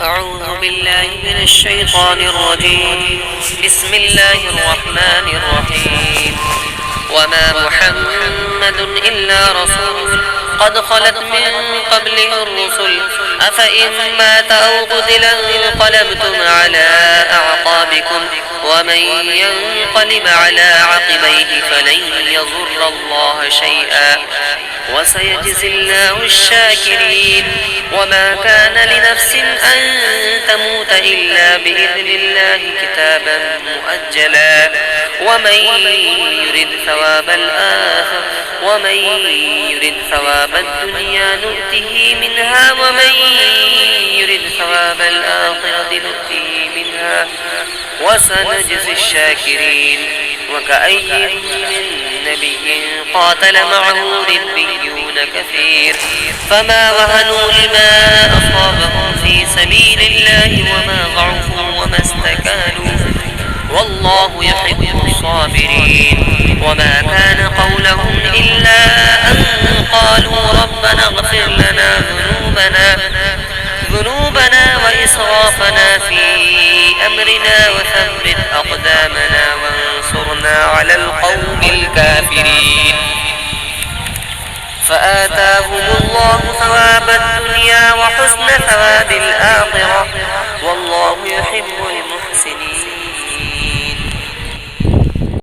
أعوذ بالله من الشيطان الرجيم. بسم الله الرحمن الرحيم. وما محمد إلا رسول قد خلت من قبله الرسل أفإن مات أو قتل انقلبتم على أعقابكم ومن ينقلب على عقبيه فلن يضر الله شيئا وسيجزي الله الشاكرين. وما كان لنفس أن تموت إلا بإذن الله كتابا مؤجلا ومن يرد ثواب الدنيا نؤته منها ومن يرد ثواب الآخرة نؤته منها وسنجزي الشاكرين. وكأي من نبي قاتل معه ربيون كثير فما وهنوا لما أصابهم في سبيل الله وما ضعفوا وما استكانوا والله يحب الصابرين. وما كان قولهم إلا أن قالوا ربنا اغفر لنا ذنوبنا وإسرافنا في أمرنا وثبت أقدامنا وانصرنا على القوم الكافرين. فآتاهم الله ثواب الدنيا وحسن ثواب الآخرة والله يحب